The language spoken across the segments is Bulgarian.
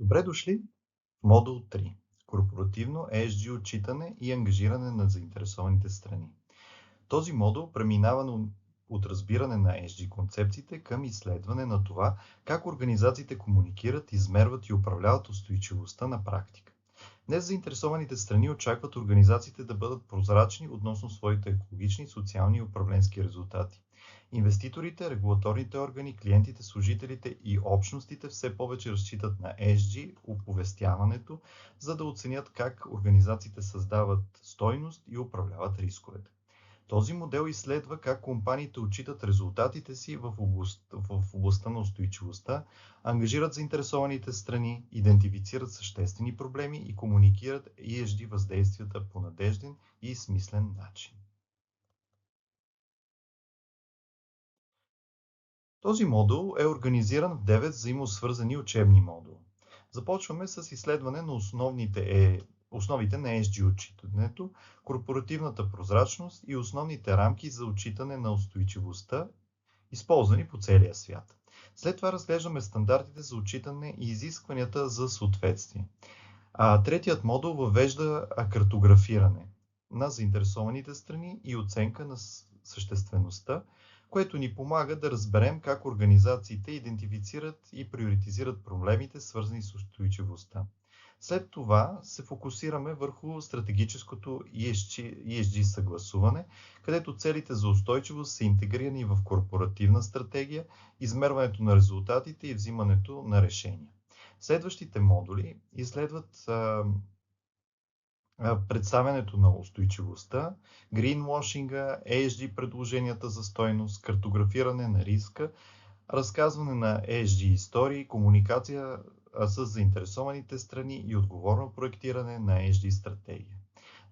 Добре дошли в модул 3. Корпоративно ESG отчитане и ангажиране на заинтересованите страни. Този модул преминава от разбиране на ESG концепциите към изследване на това как организациите комуникират, измерват и управляват устойчивостта на практика. Днес заинтересованите страни очакват организациите да бъдат прозрачни относно своите екологични, социални и управленски резултати. Инвеститорите, регулаторните органи, клиентите, служителите и общностите все повече разчитат на ESG оповестяването, за да оценят как организациите създават стойност и управляват рисковете. Този модел изследва как компаниите отчитат резултатите си в областта на устойчивостта, ангажират заинтересованите страни, идентифицират съществени проблеми и комуникират ESG въздействията по надежден и смислен начин. Този модул е организиран в 9 взаимосвързани учебни модула. Започваме с изследване на основите на ESG отчитането, корпоративната прозрачност и основните рамки за отчитане на устойчивостта, използвани по целия свят. След това разглеждаме стандартите за отчитане и изискванията за съответствие. Третият модул въвежда картографиране на заинтересованите страни и оценка на съществеността, което ни помага да разберем как организациите идентифицират и приоритизират проблемите, свързани с устойчивостта. След това се фокусираме върху стратегическото ESG съгласуване, където целите за устойчивост са интегрирани в корпоративна стратегия, измерването на резултатите и взимането на решения. Следващите модули изследват представянето на устойчивостта, гринвошинга, ESG предложенията за стойност, картографиране на риска, разказване на ESG истории, комуникация с заинтересованите страни и отговорно проектиране на ESG стратегия.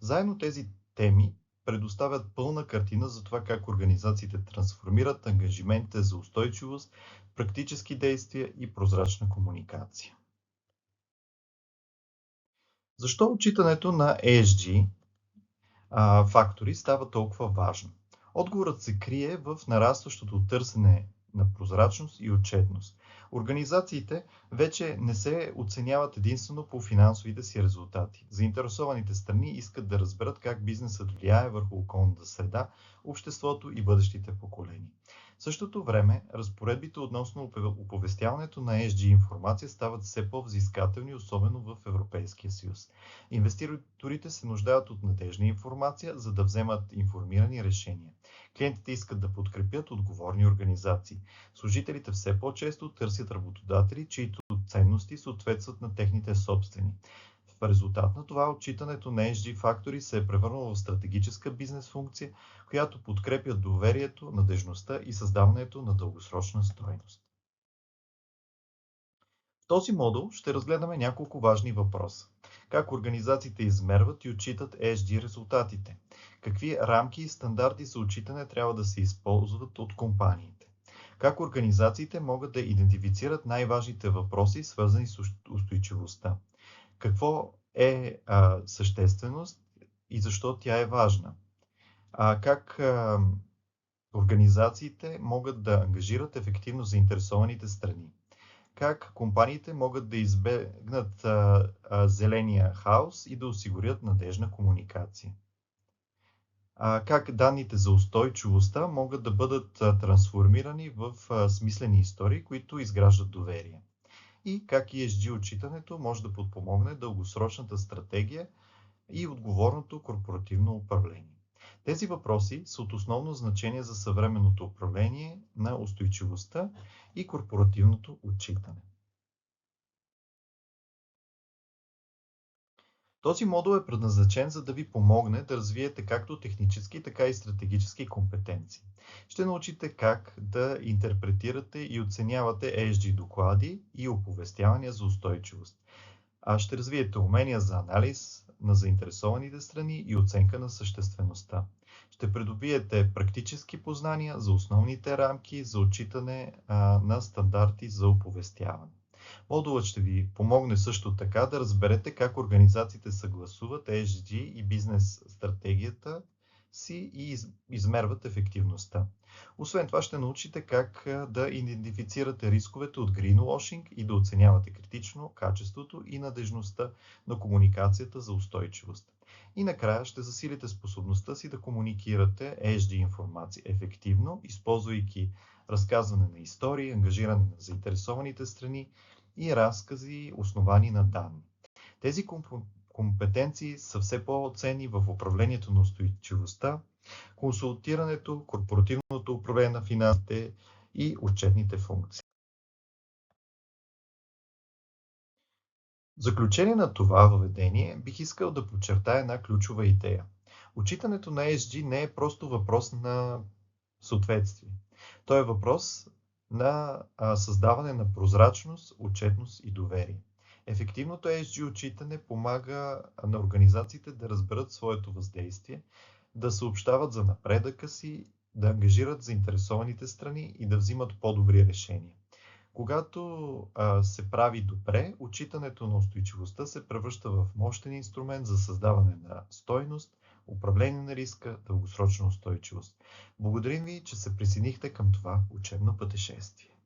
Заедно тези теми предоставят пълна картина за това как организациите трансформират ангажиментите за устойчивост, практически действия и прозрачна комуникация. Защо отчитането на ESG фактори става толкова важно? Отговорът се крие в нарастващото търсене на прозрачност и отчетност. Организациите вече не се оценяват единствено по финансовите си резултати. Заинтересованите страни искат да разберат как бизнесът влияе върху околната среда, обществото и бъдещите поколения. В същото време, разпоредбите относно оповестяването на ESG информация стават все по-взискателни, особено в Европейския съюз. Инвеститорите се нуждаят от надежна информация, за да вземат информирани решения. Клиентите искат да подкрепят отговорни организации. Служителите все по-често търсят работодатели, чието ценности съответстват на техните собствени. В резултат на това отчитането на ESG фактори се е превърнало в стратегическа бизнес функция, която подкрепя доверието, надежността и създаването на дългосрочна стойност. В този модул ще разгледаме няколко важни въпроса. Как организациите измерват и отчитат ESG резултатите? Какви рамки и стандарти за отчитане трябва да се използват от компаниите? Как организациите могат да идентифицират най-важните въпроси, свързани с устойчивостта? Какво е същественост и защо тя е важна? Как организациите могат да ангажират ефективно заинтересованите страни? Как компаниите могат да избегнат зеления хаос и да осигурят надежна комуникация? Как данните за устойчивостта могат да бъдат трансформирани в смислени истории, които изграждат доверие? И как ESG отчитането може да подпомогне дългосрочната стратегия и отговорното корпоративно управление. Тези въпроси са от основно значение за съвременното управление на устойчивостта и корпоративното отчитане. Този модул е предназначен за да ви помогне да развиете както технически, така и стратегически компетенции. Ще научите как да интерпретирате и оценявате ESG доклади и оповестявания за устойчивост. Ще развиете умения за анализ на заинтересованите страни и оценка на съществеността. Ще придобиете практически познания за основните рамки за отчитане на стандарти за оповестяване. Модулът ще ви помогне също така да разберете как организациите съгласуват ESG и бизнес стратегията си и измерват ефективността. Освен това ще научите как да идентифицирате рисковете от greenwashing и да оценявате критично качеството и надежността на комуникацията за устойчивост. И накрая ще засилите способността си да комуникирате ESG информация ефективно, използвайки разказване на истории, ангажиране на заинтересованите страни и разкази, основани на данни. Тези компетенции са все по-ценни в управлението на устойчивостта, консултирането, корпоративното управление на финансите и отчетните функции. В заключение на това въведение бих искал да подчертая една ключова идея. Отчитането на ESG не е просто въпрос на съответствие. То е въпрос на създаване на прозрачност, отчетност и доверие. Ефективното ESG отчитане помага на организациите да разберат своето въздействие, да съобщават за напредъка си, да ангажират заинтересованите страни и да взимат по-добри решения. Когато се прави добре, отчитането на устойчивостта се превръща в мощен инструмент за създаване на стойност, управление на риска, дългосрочна устойчивост. Благодарим ви, че се присъединихте към това учебно пътешествие.